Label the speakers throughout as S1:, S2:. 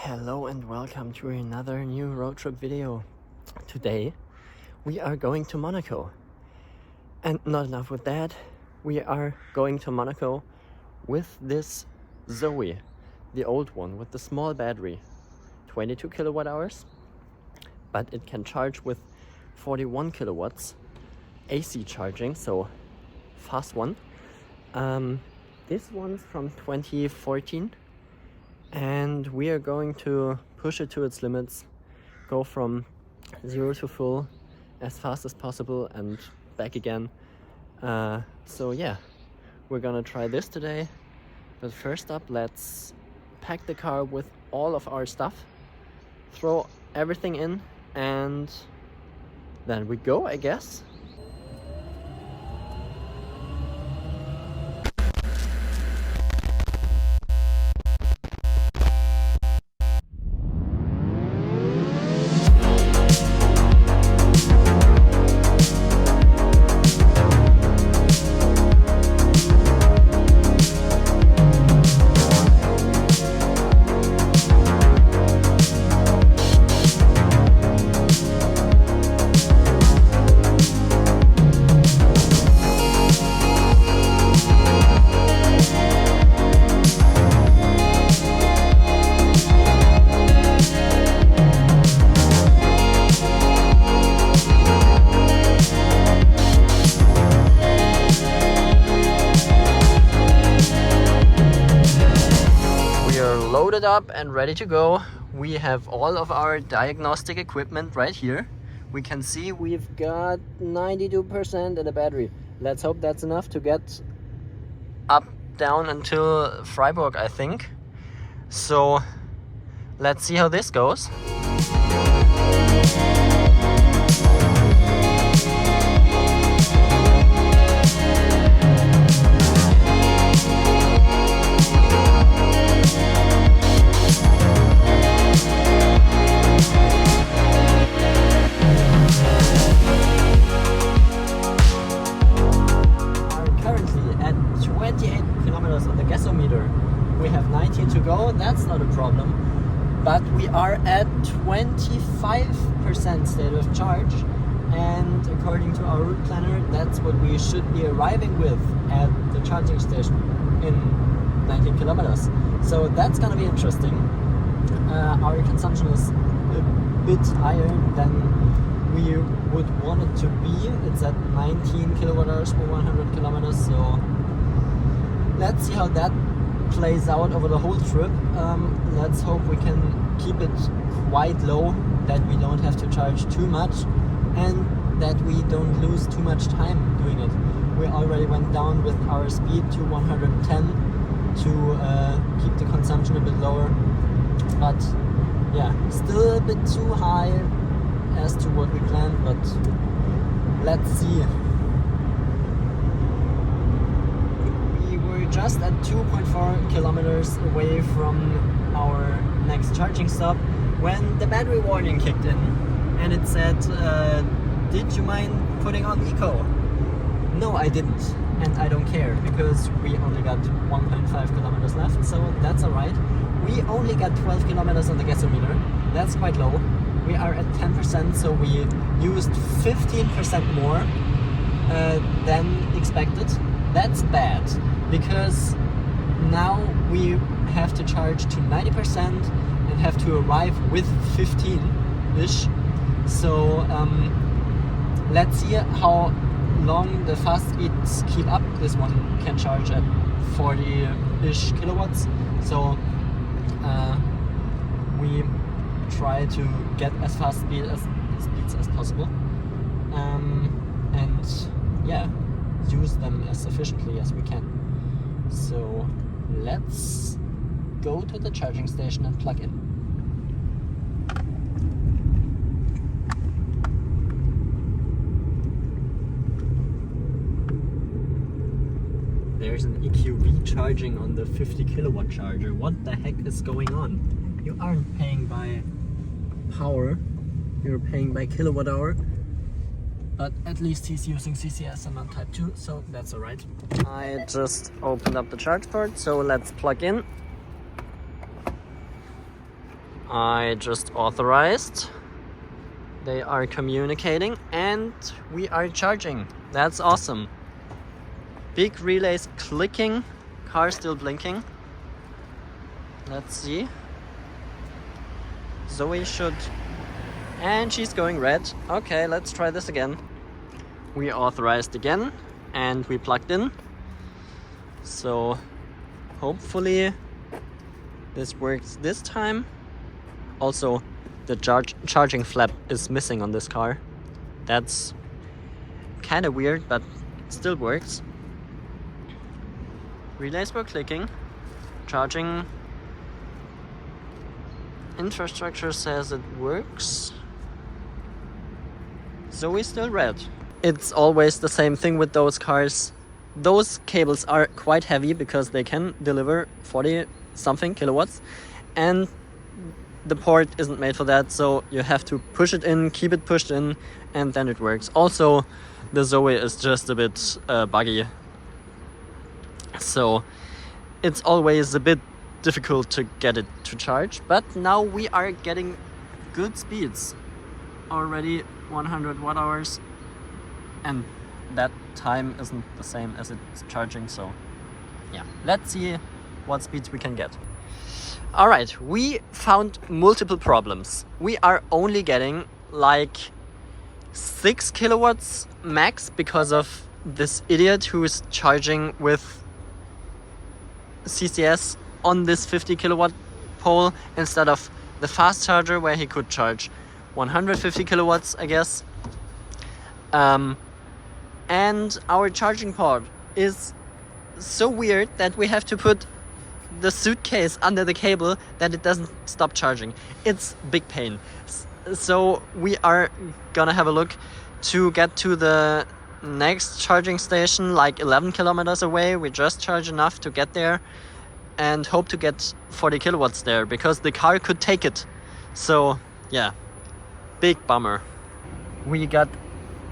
S1: Hello and welcome to another new road trip video. Today we are going to Monaco. And not enough with that, we are going to Monaco with this Zoe, the old one with the small battery, 22 kilowatt hours, but it can charge with 41 kilowatts AC charging, so fast one. This one's from 2014. And we are going to push it to its limits, go from 0 to full as fast as possible and back again. So yeah, we're gonna try this today. But first up, let's pack the car with all of our stuff, throw everything in, and then we go, I guess. Loaded up and ready to go. We have all of our diagnostic equipment right here. We can see we've got 92% in the battery. Let's hope that's enough to get up down until Freiburg, I think. So let's see how this goes. We have 19 to go, that's not a problem, but we are at 25% state of charge, and according to our route planner, that's what we should be arriving with at the charging station in 19 kilometers. So that's gonna be interesting. Our consumption is a bit higher than we would want it to be. It's at 19 kilowatt hours per 100 kilometers, so let's see how that plays out over the whole trip. Let's hope we can keep it quite low, that we don't have to charge too much and that we don't lose too much time doing it. We already went down with our speed to 110 to keep the consumption a bit lower, but yeah, still a bit too high as to what we planned, but let's see. Just at 2.4 kilometers away from our next charging stop when the battery warning kicked in and it said, did you mind putting on Niko? No, I didn't, and I don't care because we only got 1.5 kilometers left, so that's alright. We only got 12 kilometers on the gasometer, that's quite low. We are at 10%, so we used 15% more than expected. That's bad, because now we have to charge to 90% and have to arrive with 15-ish. So let's see how long the fast speeds keep up. This one can charge at 40-ish kilowatts. So we try to get as fast speeds as possible. And yeah, use them as efficiently as we can. So let's go to the charging station and plug in. There's an EQV charging on the 50 kilowatt charger. What the heck is going on? You aren't paying by power, you're paying by kilowatt hour. But at least he's using CCS and not Type 2, so that's alright. I just opened up the charge port, so let's plug in. I just authorized. They are communicating and we are charging. That's awesome. Big relays clicking, car still blinking. Let's see. Zoe should... And she's going red. Okay, let's try this again. We authorized again and we plugged in. So hopefully this works this time. Also, the charging flap is missing on this car. That's kind of weird, but it still works. Relays were clicking. Charging infrastructure says it works. Zoe's still red. It's always the same thing with those cars. Those cables are quite heavy because they can deliver 40 something kilowatts, and the port isn't made for that, so you have to push it in, keep it pushed in, and then it works. Also, the Zoe is just a bit buggy, so it's always a bit difficult to get it to charge. But now we are getting good speeds. Already 100 watt hours, and that time isn't the same as it's charging, so yeah, let's see what speeds we can get. All right, we found multiple problems. We are only getting like 6 kilowatts max because of this idiot who is charging with CCS on this 50 kilowatt pole instead of the fast charger where he could charge 150 kilowatts, I guess. And our charging port is so weird that we have to put the suitcase under the cable that it doesn't stop charging. It's big pain. So we are gonna have a look to get to the next charging station, like 11 kilometers away. We just charge enough to get there and hope to get 40 kilowatts there because the car could take it. So yeah, big bummer. We got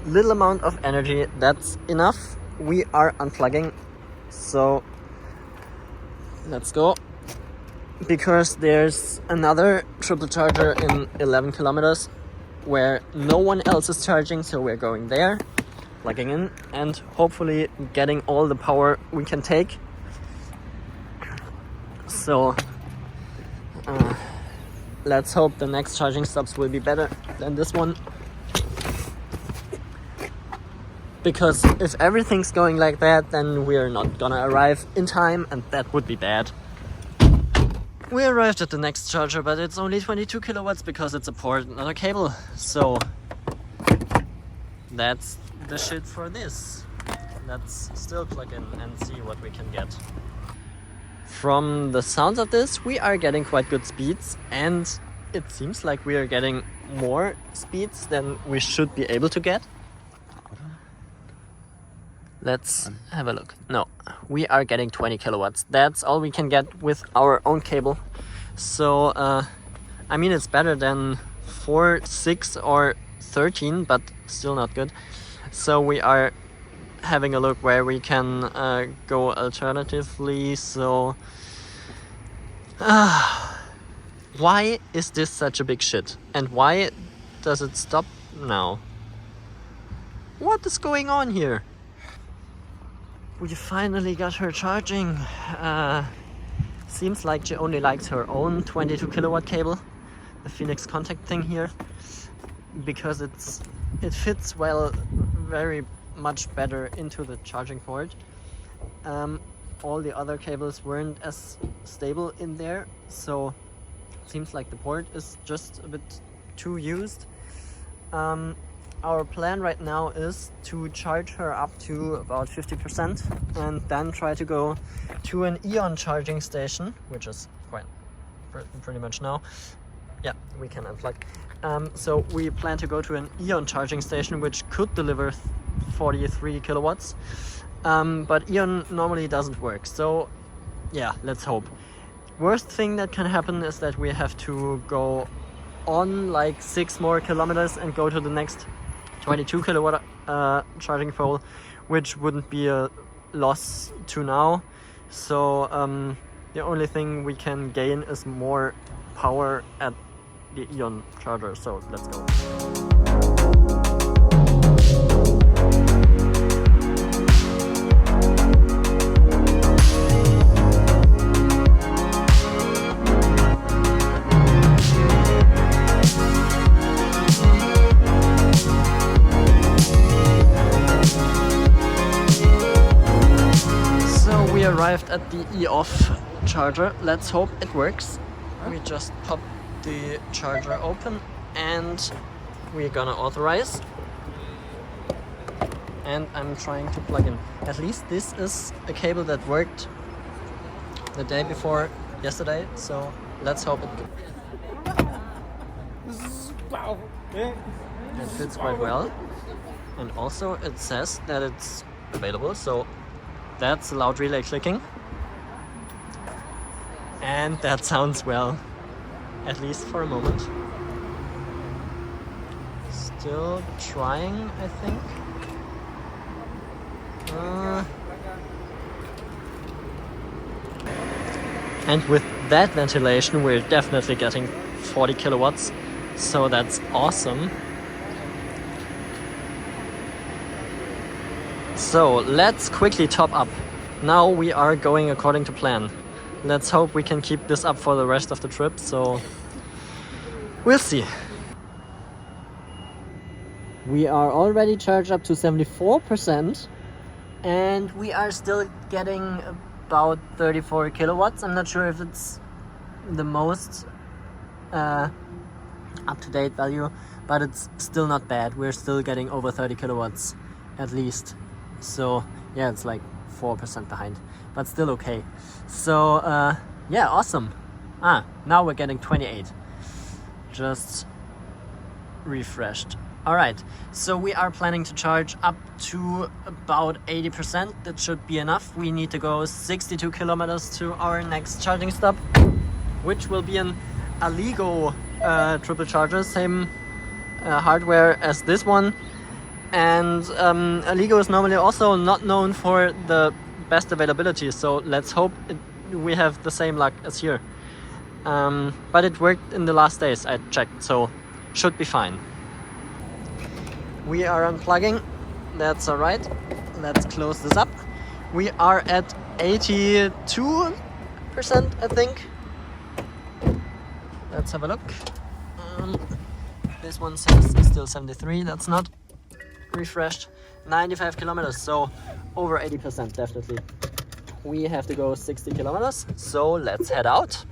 S1: little amount of energy, that's enough. We are unplugging, so let's go, because there's another triple charger in 11 kilometers where no one else is charging, so we're going there, plugging in, and hopefully getting all the power we can take. So let's hope the next charging stops will be better than this one, because if everything's going like that, then we're not gonna arrive in time, and that would be bad. We arrived at the next charger, but it's only 22 kilowatts because it's a port, not a cable. So that's the shit for this. Let's still plug in and see what we can get. From the sounds of this, we are getting quite good speeds, and it seems like we are getting more speeds than we should be able to get. Let's have a look. No, we are getting 20 kilowatts. That's all we can get with our own cable. So, I mean, it's better than 4, 6 or 13, but still not good. So we are having a look where we can go alternatively. So, why is this such a big shit? And why does it stop now? What is going on here? We finally got her charging. Seems like she only likes her own 22 kilowatt cable, the Phoenix contact thing here, because it fits well, very much better into the charging port. All the other cables weren't as stable in there, so it seems like the port is just a bit too used. Our plan right now is to charge her up to about 50% and then try to go to an Eon charging station, which is quite pretty much now. Yeah, we can unplug. So we plan to go to an Eon charging station, which could deliver 43 kilowatts. But Eon normally doesn't work. So yeah, let's hope. Worst thing that can happen is that we have to go on like 6 more kilometers and go to the next 22 kilowatt charging pole, which wouldn't be a loss to now. So the only thing we can gain is more power at the Ion charger, so let's go. We arrived at the E-off charger. Let's hope it works. We just popped the charger open and we're gonna authorize. And I'm trying to plug in. At least this is a cable that worked the day before yesterday, so let's hope it fits quite well. And also it says that it's available, so that's a loud relay clicking. And that sounds well, at least for a moment. Still trying, I think. And with that ventilation, we're definitely getting 40 kilowatts, so that's awesome. So let's quickly top up. Now we are going according to plan. Let's hope we can keep this up for the rest of the trip, so we'll see. We are already charged up to 74% and we are still getting about 34 kilowatts. I'm not sure if it's the most up-to-date value, but it's still not bad. We're still getting over 30 kilowatts at least. So yeah, it's like 4% behind, but still okay. So yeah, awesome. Now we're getting 28. Just refreshed. All right, so we are planning to charge up to about 80%. That should be enough. We need to go 62 kilometers to our next charging stop, which will be an Aligo triple charger, same hardware as this one. And Aligo is normally also not known for the best availability, so let's hope we have the same luck as here. But it worked in the last days, I checked, so should be fine. We are unplugging, that's alright. Let's close this up. We are at 82%, I think. Let's have a look. This one says still 73, that's not refreshed. 95 kilometers, so over 80% definitely. We have to go 60 kilometers, so let's head out.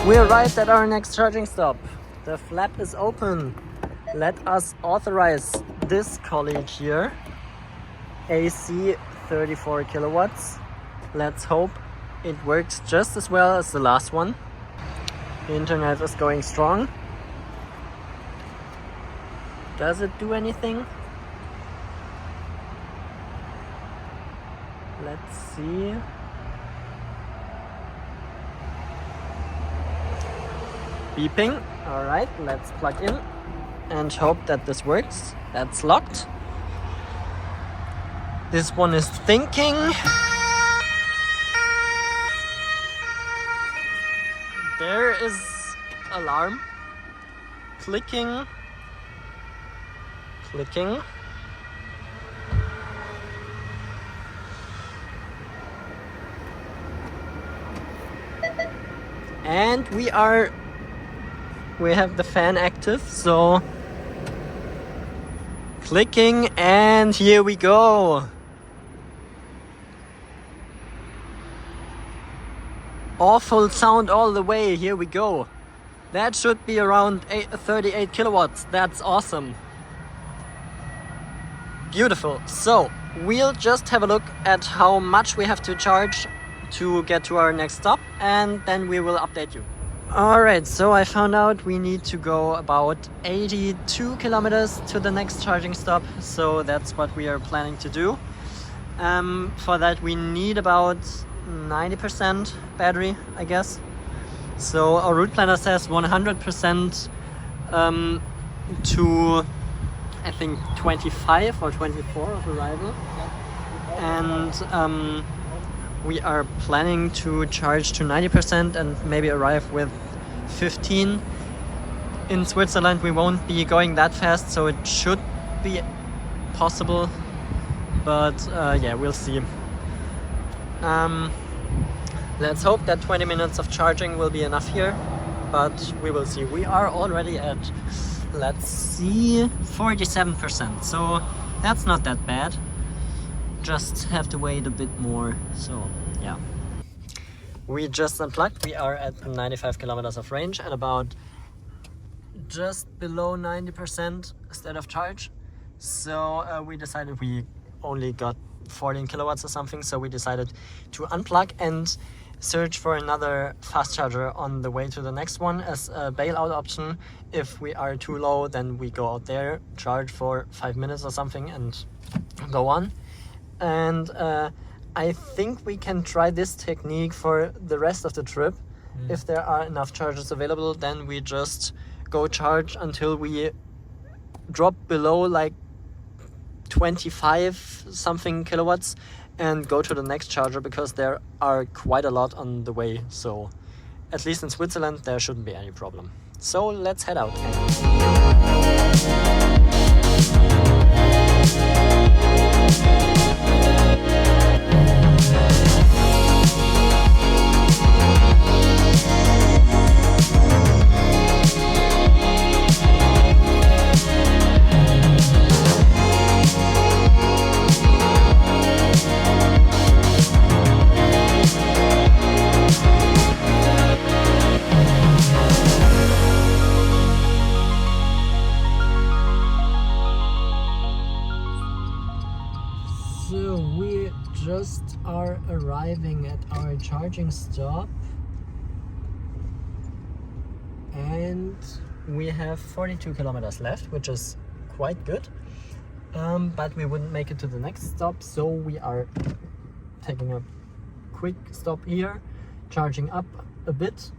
S1: We arrived at our next charging stop. The flap is open. Let us authorize this colleague here. AC 34 kilowatts. Let's hope it works just as well as the last one. The internet is going strong. Does it do anything? Let's see. Beeping. Alright, let's plug in and hope that this works. That's locked. This one is thinking. There is alarm. Clicking. Clicking. And we have the fan active, so Clicking, and here we go. Awful sound all the way. Here we go. That should be around 38 kilowatts. That's awesome. Beautiful. So we'll just have a look at how much we have to charge to get to our next stop, and then we will update you. Alright, so I found out we need to go about 82 kilometers to the next charging stop, so that's what we are planning to do. For that we need about 90% battery, I guess. So our route planner says 100% to I think 25 or 24 of arrival, and we are planning to charge to 90% and maybe arrive with 15. In Switzerland we won't be going that fast, so it should be possible, but yeah, we'll see. Let's hope that 20 minutes of charging will be enough here, but we will see. We are already at, let's see, 47%, so that's not that bad. Just have to wait a bit more, so yeah. We just unplugged. We are at 95 kilometers of range and about just below 90% state of charge. So we decided, we only got 14 kilowatts or something, so we decided to unplug and search for another fast charger on the way to the next one as a bailout option. If we are too low, then we go out there, charge for 5 minutes or something and go on. And I think we can try this technique for the rest of the trip. If there are enough chargers available, then we just go charge until we drop below like 25 something kilowatts and go to the next charger, because there are quite a lot on the way, so at least in Switzerland there shouldn't be any problem. So let's head out. So we just are arriving at our charging stop and we have 42 kilometers left, which is quite good, but we wouldn't make it to the next stop, so we are taking a quick stop here, charging up a bit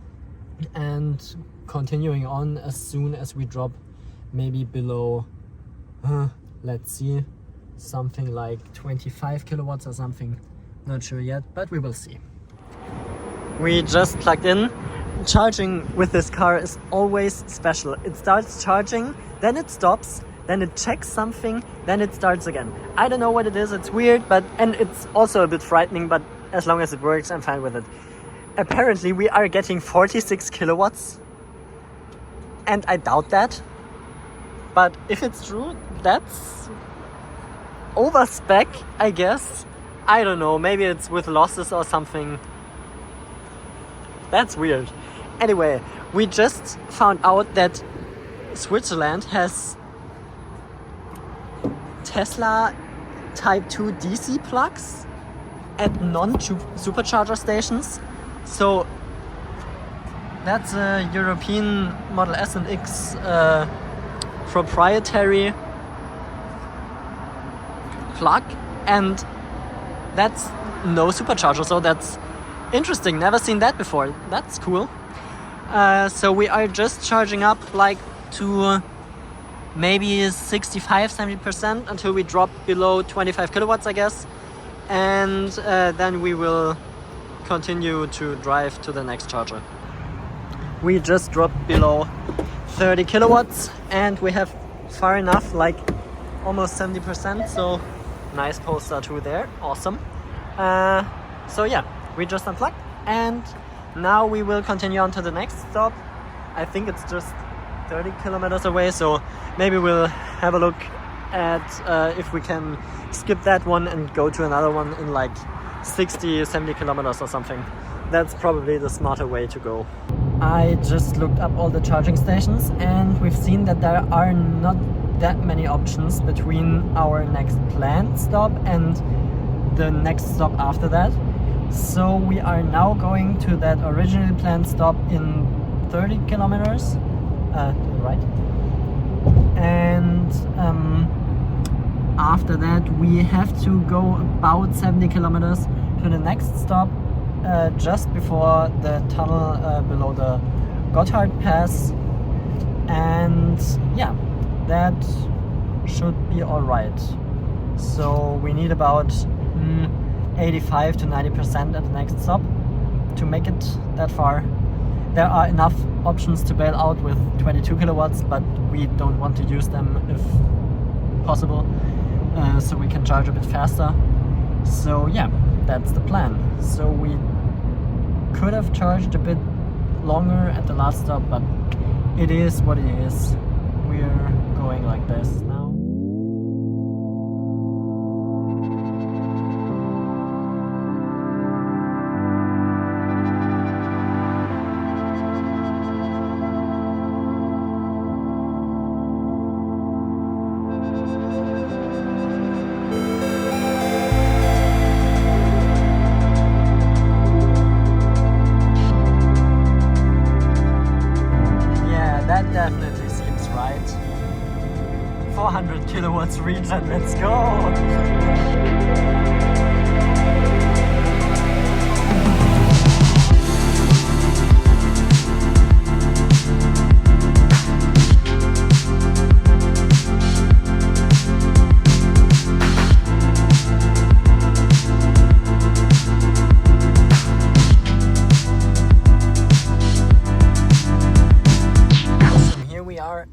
S1: and continuing on as soon as we drop maybe below let's see, something like 25 kilowatts or something, not sure yet, but we will see. We just plugged in. Charging with this car is always special. It starts charging, then it stops, then it checks something, then it starts again. I don't know what it is, it's weird, and it's also a bit frightening, but as long as it works, I'm fine with it. Apparently we are getting 46 kilowatts and I doubt that, but if it's true, that's over spec, I guess. I don't know, maybe it's with losses or something. That's weird. Anyway, we just found out that Switzerland has Tesla Type 2 DC plugs at non-supercharger stations. So that's a European Model S and X proprietary plug, and that's no supercharger, so that's interesting. Never seen that before. That's cool. So we are just charging up like to maybe 65-70% until we drop below 25 kilowatts, I guess, and then we will continue to drive to the next charger. We just dropped below 30 kilowatts and we have far enough, like almost 70%, so nice poster too there, awesome. So yeah, we just unplugged and now we will continue on to the next stop. I think it's just 30 kilometers away, so maybe we'll have a look at if we can skip that one and go to another one in like 60-70 kilometers or something. That's probably the smarter way to go. I just looked up all the charging stations and we've seen that there are not that many options between our next planned stop and the next stop after that. So we are now going to that originally planned stop in 30 kilometers to the right. And after that we have to go about 70 kilometers to the next stop just before the tunnel below the Gotthard Pass. And yeah, that should be alright. So we need about 85 to 90% at the next stop to make it that far. There are enough options to bail out with 22 kilowatts, but we don't want to use them if possible, so we can charge a bit faster. So yeah, that's the plan. So we could have charged a bit longer at the last stop, but it is what it is. We're going like this now. Definitely seems right. 400 kilowatts region, let's go!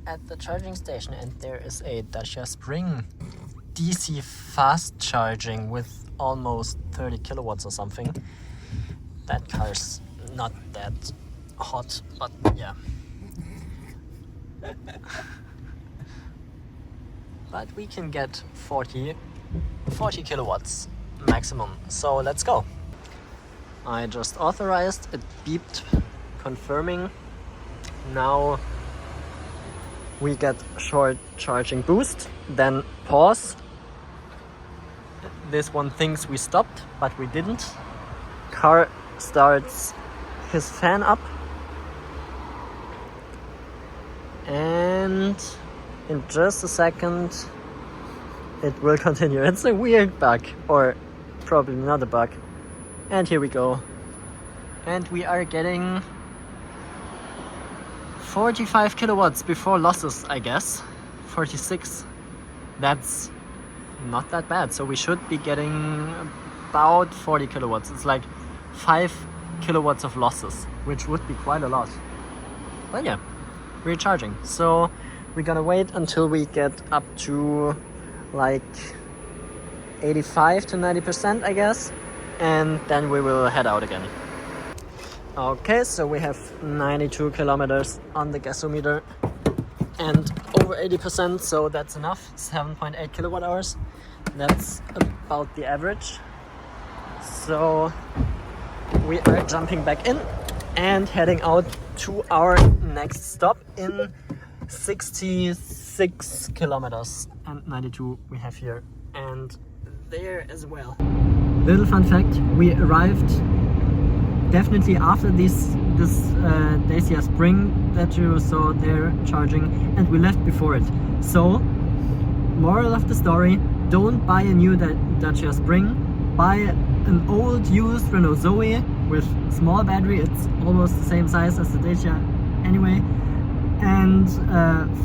S1: At the charging station, and there is a Dacia Spring DC fast charging with almost 30 kilowatts or something. That car's not that hot, but yeah. But we can get 40 kilowatts maximum, so let's go. I just authorized, it beeped confirming. Now we get short charging boost, then pause. This one thinks we stopped, but we didn't. Car starts his fan up, and in just a second it will continue. It's a weird bug, or probably not a bug. And here we go. And we are getting 45 kilowatts before losses, I guess. 46. That's not that bad. So we should be getting about 40 kilowatts. It's like 5 kilowatts of losses, which would be quite a lot. But yeah, recharging. So we're gonna wait until we get up to like 85 to 90%, I guess. And then we will head out again. Okay, so we have 92 kilometers on the gasometer and over 80%, so that's enough. 7.8 kilowatt hours. That's about the average. So we are jumping back in and heading out to our next stop in 66 kilometers, and 92 we have here and there as well. Little fun fact, we arrived definitely after this Dacia Spring that you saw there charging, and we left before it. So, moral of the story, don't buy a new Dacia Spring, buy an old used Renault Zoe with small battery. It's almost the same size as the Dacia anyway, and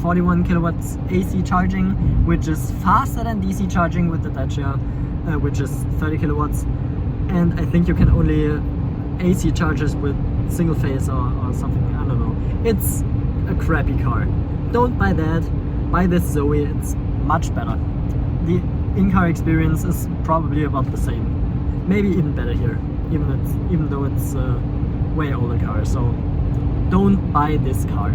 S1: 41 kilowatts AC charging, which is faster than DC charging with the Dacia, which is 30 kilowatts. And I think you can only AC chargers with single phase or something, I don't know. It's a crappy car. Don't buy that, buy this Zoe, it's much better. The in-car experience is probably about the same. Maybe even better here, even though it's a way older car, so don't buy this car.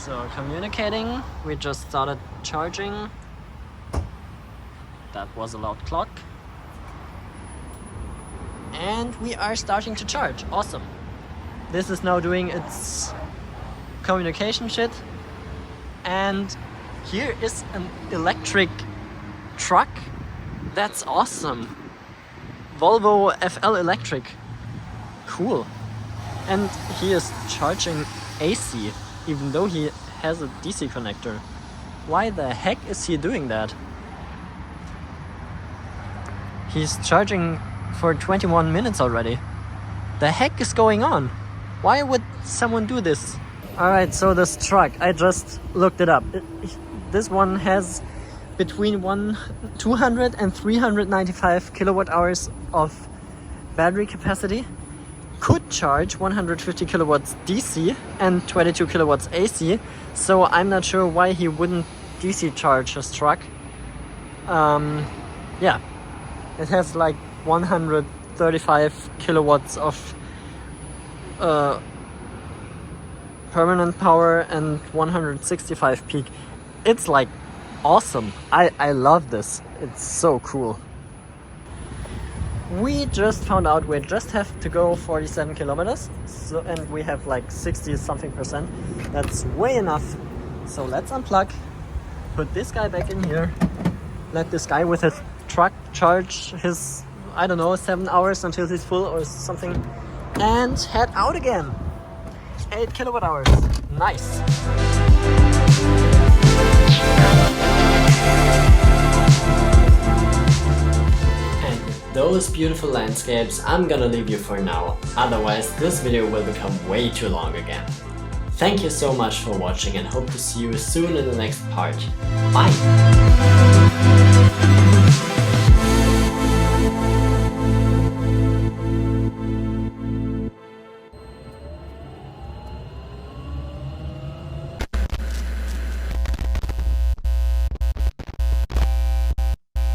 S1: So communicating, we just started charging. That was a loud clock. And we are starting to charge. Awesome. This is now doing its communication shit. And here is an electric truck. That's awesome. Volvo FL electric. Cool. And he is charging AC, even though he has a DC connector. Why the heck is he doing that? He's charging for 21 minutes already. The heck is going on? Why would someone do this? Alright, so this truck, I just looked it up. This one has between 200 and 395 kilowatt hours of battery capacity. Could charge 150 kilowatts DC and 22 kilowatts AC. So I'm not sure why he wouldn't DC charge his truck. Yeah, it has like 135 kilowatts of permanent power and 165 peak. It's like awesome. I love this. It's so cool. We just found out we just have to go 47 kilometers, so, and we have like 60 something percent. That's way enough. So let's unplug, put this guy back in here, let this guy with his truck charge his, I don't know, 7 hours until he's full or something, and head out again. 8 kilowatt hours. Nice. And with those beautiful landscapes, I'm gonna leave you for now. Otherwise, this video will become way too long again. Thank you so much for watching and hope to see you soon in the next part. Bye!